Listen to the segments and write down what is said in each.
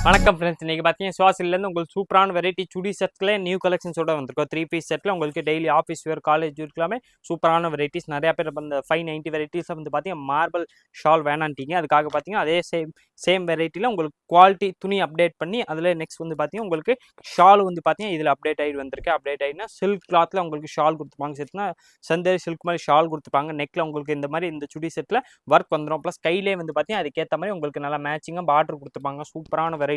வணக்கம் ஃப்ரெண்ட்ஸ், இன்னைக்கு பார்த்தீங்கன்னா சுவாசிலேருந்து உங்களுக்கு சூப்பரான வெரைட்டி சுடி செட்ஸ்ல நியூ கலெக்ஷன்ஸோட வந்திருக்கோம். 3 பீஸ் செட்டில் உங்களுக்கு டெய்லி ஆஃபீஸ் வேர் காலேஜ் இருக்கலாமே சூப்பரான வெரைட்டிஸ் நிறையா பேர் இந்த 590 வெரைட்டிஸ் வந்து பார்த்தீங்கன்னா மார்பிள் ஷால் வேணான்ட்டீங்க. அதுக்காக பார்த்தீங்கன்னா அதே சேம் வெரைட்டியில் உங்களுக்கு குவாலிட்டி துணி அப்டேட் பண்ணி அதில் நெக்ஸ்ட் வந்து பார்த்தீங்கன்னா உங்களுக்கு ஷால் வந்து பார்த்தீங்கன்னா இதில் அப்டேட் ஆகிட்டு வந்திருக்கு. அப்டேட் ஆகினா சில்க் கிளாத்தில் உங்களுக்கு ஷால் கொடுத்துப்பாங்க. செட்னா சந்தேரி சில்க் மாதிரி ஷால் கொடுத்துப்பாங்க. நெக்கில் உங்களுக்கு இந்த மாதிரி இந்த சுடி செட்டில் ஒர்க் வந்துடும். ப்ளஸ் கையிலே வந்து பார்த்தீங்கன்னா அதுக்கேற்ற மாதிரி உங்களுக்கு நல்லா மேட்சிங்காக பார்டர் கொடுத்துப்பாங்க. சூப்பரான வெரைட்டிஸ்.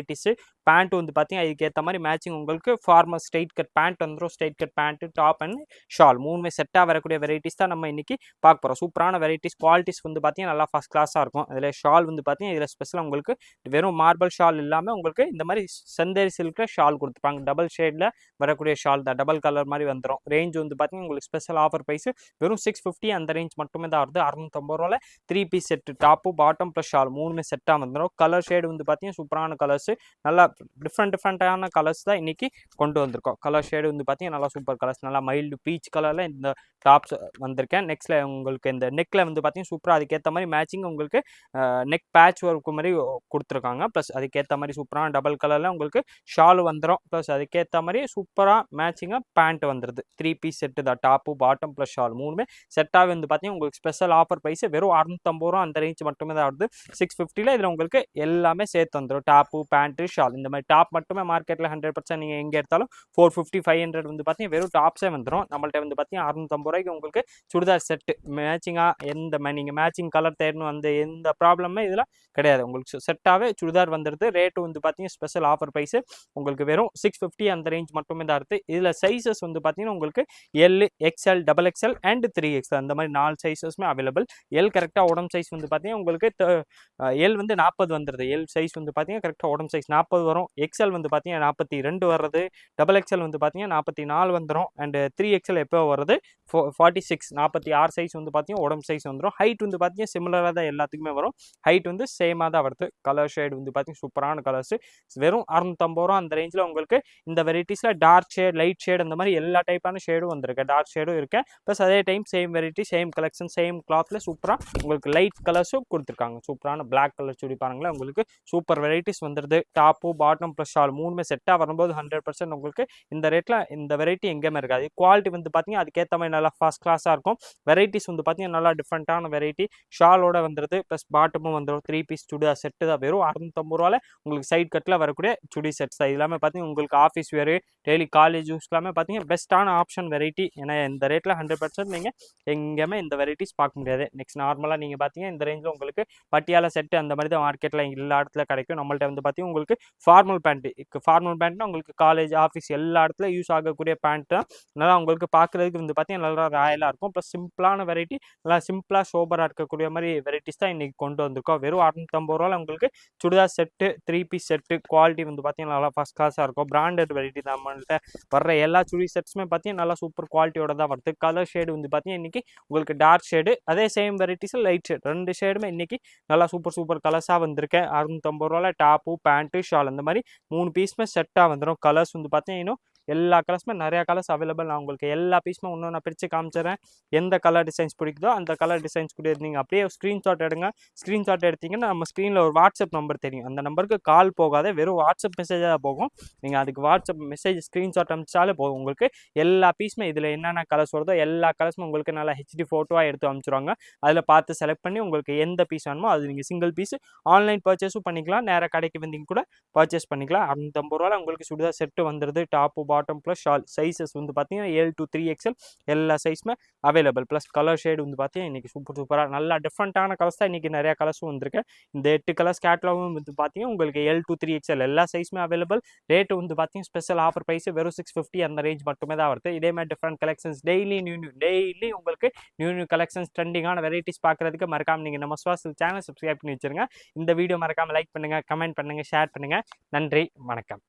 பேண்ட் வந்து பார்த்தீங்கன்னா இதுக்கேற்ற மாதிரி மேட்சிங் உங்களுக்கு ஃபார்மல் ஸ்ட்ரைட் கட் பேண்ட் வந்துடும். Straight cut pant top and shawl மூணுமே செட்டாக வரக்கூடிய வெரைட்டிஸ் தான் நம்ம இன்னைக்கு பார்க்க போகிறோம். சூப்பரான வெரைட்டிஸ் குவாலிட்டிஸ் வந்து பார்த்தீங்கன்னா நல்லா ஃபஸ்ட் கிளாஸாக இருக்கும். அதில் ஷால் வந்து பார்த்தீங்கன்னா இதில் ஸ்பெஷலாக உங்களுக்கு வெறும் மார்பிள் ஷால் இல்லாமல் உங்களுக்கு இந்த மாதிரி செந்தேரி சில்கில் ஷால் கொடுத்துப்பாங்க. டபுள் ஷேடில் வரக்கூடிய ஷால் தான், டபுள் கலர் மாதிரி வந்துடும். ரேஞ்ச் வந்து பார்த்தீங்கன்னா உங்களுக்கு ஸ்பெஷல் ஆஃபர் ப்ரைஸ் வெறும் 650 அந்த ரேஞ்ச் மட்டுமே தான் வருது. 650 ரூபாயில் 3 piece set top bottom plus shawl மூணுமே செட்டாக வந்துடும். கலர் ஷேடு வந்து பார்த்தீங்கன்னா சூப்பரான கலர்ஸ், நல்லா டிஃப்ரெண்டான கலர்ஸ் தான் இன்னைக்கு கொண்டு வந்திருக்கோம். கலர் ஷேடு வந்து பார்த்தீங்கன்னா நல்லா சூப்பர் கலர்ஸ், நல்லா மைல்டு பீச் கலரில் இந்த டாப்ஸ் வந்திருக்கேன். நெக்ஸ்ட்ல உங்களுக்கு இந்த நெக்கில் வந்து பார்த்தீங்கன்னா சூப்பராக அதுக்கேற்ற மாதிரி மேட்சிங் உங்களுக்கு நெக் பேட்ச் ஒர்க்கு மாதிரி கொடுத்துருக்காங்க. ப்ளஸ் அதுக்கேற்ற மாதிரி சூப்பரான டபுள் கலரில் உங்களுக்கு ஷால் வந்துடும். ப்ளஸ் அதுக்கேற்ற மாதிரி சூப்பராக மேட்சிங்காக பேண்ட் வந்துடுது. 3 பீஸ் செட்டு தான், டாப்பு பாட்டம் ப்ளஸ் ஷால் மூணுமே செட்டாகவே வந்து பார்த்தீங்கன்னா உங்களுக்கு ஸ்பெஷல் ஆஃபர் ப்ரைஸ் வெறும் 650 ரூபா அந்த ரேஞ்ச் மட்டுமே தான் வருது. 650ல் இதில் உங்களுக்கு எல்லாமே சேர்த்து வந்துடும். டாப்பு பேண்ட்டு ஷால் இந்த மாதிரி டாப் மட்டுமே மார்க்கெட்டில் 100% நீங்கள் எங்கே எடுத்தாலும் 450 500 வந்து பார்த்தீங்கன்னா வெறும் டாப்ஸே வந்துடும். நம்மள்ட்ட வந்து பார்த்தீங்கன்னா 650 ரூபாய்க்கு உங்களுக்கு சுடிதார் செட்டு மேட்சிங்காக நீங்கள் மேட்சிங் கலர் தேடணும் அந்த எந்த ப்ராப்ளமே இதில் கிடையாது. உங்களுக்கு செட்டாகவே சுடிதார் வந்துடுது. ரேட்டு வந்து பார்த்தீங்கன்னா ஸ்பெஷல் ஆஃபர் ப்ரைஸ் உங்களுக்கு வெறும் 650 அந்த ரேஞ்ச் மட்டுமே தான் இருக்குது. இதில் சைஸஸ் வந்து பார்த்தீங்கன்னா உங்களுக்கு L XL double XL and 3XL அந்த மாதிரி 4 சைஸஸுமே அவைலபிள். எல் கரெக்டாக உடம்பு சைஸ் வந்து பார்த்தீங்கன்னா உங்களுக்கு எல் வந்து 40 வந்துடுது. எல் சைஸ் வந்து பார்த்தீங்கன்னா கரெக்டாக உடம்பு சைஸ் 40 வரும். எக்ஸ்எல் வந்து பார்த்தீங்கன்னா 42 வர்றது. டபுள் எக்ஸ்எல் வந்து பார்த்தீங்கன்னா 44 வந்துடும். அண்ட் 3XL எப்போ வருது 46 46 சைஸ் வந்து பார்த்தீங்கன்னா உடம்பு சைஸ் வந்துடும். ஹைட் வந்து பார்த்தீங்கன்னா சிமிலராக தான் எல்லாத்துக்குமே வரும். ஹைட் வந்து சேமாக தான் வருது. கலர் ஷேடு வந்து பார்த்தீங்கன்னா சூப்பரான கலர்ஸ் வெறும் 650 ரூபா அந்த ரேஞ்சில் உங்களுக்கு இந்த வெரைட்டிஸில் டார்க் ஷேட் லைட் ஷேட் அந்த மாதிரி எல்லா டைப்பான ஷேடும் வந்திருக்கு. டார்க் ஷேடும் இருக்கு. ப்ளஸ் அதே time same variety same collection same கிளாத்தில் சூப்பராக உங்களுக்கு லைட் கலர்ஸும் கொடுத்துருக்காங்க. சூப்பரான பிளாக் கலர் சுடி பாருங்களேன், உங்களுக்கு சூப்பர் வெரைட்டிஸ் வந்துடுது. டாப்பு பாட்டம் ப்ளஸ் ஷால் மூணுமே செட்டாக வரும்போது 100% உங்களுக்கு இந்த ரேட்டில் இந்த வெரைட்டி எங்கேயுமே இருக்காது. குவாலிட்டி வந்து பார்த்தீங்கன்னா அதுக்கேற்ற மாதிரி நல்லா ஃபர்ஸ்ட் கிளாஸாக இருக்கும். வெரைட்டிஸ் வந்து பார்த்தீங்கன்னா நல்லா டிஃப்ரெண்ட்டான வெரைட்டி ஷாலோட வந்துடுது. ப்ளஸ் பாட்டமும் வந்துடும். 3 பீஸ் சுடிதார் செட்டு தான் வெறும் 650 ரூபாயில் உங்களுக்கு சைட் கட்டில் வரக்கூடிய சுடி செட்ஸ் தான். எல்லாமே பார்த்தீங்கன்னா உங்களுக்கு ஆஃபீஸ் வேறு டெய்லி காலேஜ் யூஸ் எல்லாமே பார்த்தீங்கன்னா பெஸ்ட்டான ஆப்ஷன் வெரைட்டி. ஏன்னா இந்த ரேட்டில் 100% நீங்கள் எங்கேயுமே இந்த வெரைட்டிஸ் பார்க்க முடியாது. நெக்ஸ்ட் நார்மலாக நீங்கள் பார்த்தீங்கன்னா இந்த ரேஞ்சில் உங்களுக்கு பட்டியாலா செட்டு அந்த மாதிரி தான் மார்க்கெட்டில் எல்லா இடத்துல கிடைக்கும். நம்மள்ட்ட வந்து பார்த்தீங்கன்னா உங்களுக்கு ஃபார்மல் பேண்ட்னா உங்களுக்கு காலேஜ் ஆஃபீஸ் எல்லா இடத்துல யூஸ் ஆகக்கூடிய பேண்ட் தான். நல்லா உங்களுக்கு பார்க்குறதுக்கு வந்து பார்த்தீங்கன்னா நல்லா ராயலாக இருக்கும். ப்ளஸ் சிம்பிளான வெரைட்டி, நல்லா சிம்பிளாக சோபராக இருக்கக்கூடிய மாதிரி வெரைட்டிஸ் தான் இன்றைக்கி கொண்டு வந்திருக்கோம். வெறும் 650 ரூபாயில் உங்களுக்கு churidar set 3 piece set quality வந்து பார்த்தீங்கன்னா நல்லா ஃபஸ்ட் கிளாஸாக இருக்கும். பிராண்டட் வெரைட்டி தான். நம்மள்ட்ட வர்ற எல்லா சுடி செட்ஸுமே பார்த்தீங்கன்னா நல்லா சூப்பர் குவாலிட்டியோட தான் வருது. கலர் ஷேடு வந்து பார்த்தீங்கன்னா இன்றைக்கி உங்களுக்கு டார்க் ஷேடு, அதே சேம் வெரைட்டிஸில் லைட் ஷேட், 2 ஷேடுமே இன்றைக்கி நல்லா சூப்பர் கலர்ஸாக வந்திருக்கேன். 650 ரூபாயில் டாப்பு பேண்ட்டு ஷால் அந்த மாதிரி 3 பீஸுமே செட்டாக வந்துடும். கலர்ஸ் வந்து பார்த்தீங்கன்னா இன்னும் எல்லா கலர்ஸுமே நிறையா கலர்ஸ் அவைலபிள். நான் உங்களுக்கு எல்லா பீஸுமே இன்னும் நான் பிரித்து காமிச்சிடுறேன். எந்த கலர் டிசைன்ஸ் பிடிக்குதோ அந்த கலர் டிசைன்ஸ் கூட நீங்கள் அப்படியே ஸ்க்ரீன்ஷாட் எடுங்க. ஸ்க்ரீன்ஷாட் எடுத்தீங்கன்னா நம்ம ஸ்க்ரீனில் ஒரு வாட்ஸ்அப் நம்பர் தெரியும். அந்த நம்பருக்கு கால் போகாத, வெறும் வாட்ஸ்அப் மெசேஜாக தான் போகும். நீங்கள் அதுக்கு வாட்ஸ்அப் மெசேஜ் ஸ்க்ரீன்ஷாட் அனுப்பிச்சாலே போதும். உங்களுக்கு எல்லா பீஸுமே இதில் என்னென்ன கலர்ஸ் வருதோ எல்லா கலர்ஸுமே உங்களுக்கு நல்லா ஹெச்டி ஃபோட்டோவாக எடுத்து அனுப்பிச்சிடுவாங்க. அதில் பார்த்து செலக்ட் பண்ணி உங்களுக்கு எந்த பீஸ் வேணுமோ அது நீங்கள் சிங்கிள் பீஸ் ஆன்லைன் பர்ச்சேஸும் பண்ணிக்கலாம். நேராக கடைக்கு வந்தீங்க கூட பர்ச்சேஸ் பண்ணிக்கலாம். 650 ரூபாயில் உங்களுக்கு சுடிதார் செட்டு வந்துடுது. Top bottom plus shawl sizes வந்து பார்த்தீங்கன்னா L to 3XL எல்லா சைஸுமே அவைலபிள். ப்ளஸ் கலர் ஷேடு வந்து பார்த்தீங்கன்னா இன்றைக்கி சூப்பராக நல்லா டிஃப்ரெண்ட்டான கலர்ஸ் தான் இன்றைக்கி நிறையா கலர்ஸும் வந்திருக்கு. இந்த 8 கலர்ஸ் கேட்லாகும் வந்து பார்த்தீங்கன்னா உங்களுக்கு L to 3XL எல்லா சைஸுமே அவைலபிள். ரேட்டு வந்து பார்த்தீங்கன்னா ஸ்பெஷல் ஆஃபர் ப்ரைஸ் வெறும் 650 அந்த ரேஞ்ச் மட்டுமே தான் வருது. இதே மாதிரி டிஃப்ரெண்ட் கலெக்ஷன்ஸ் டெய்லி உங்களுக்கு நியூ கலெக்ஷன்ஸ் ட்ரெண்டிங்கான வெரைட்டிஸ் பார்க்குறதுக்கு மறக்காமல் நீங்கள் நம்ம சுவாசில் சேனல் சப்ஸ்கிரைப் பண்ணி வச்சுருங்க. இந்த வீடியோ மறக்காமல் லைக் பண்ணுங்கள், கமெண்ட் பண்ணுங்கள், ஷேர் பண்ணுங்கள். நன்றி, வணக்கம்.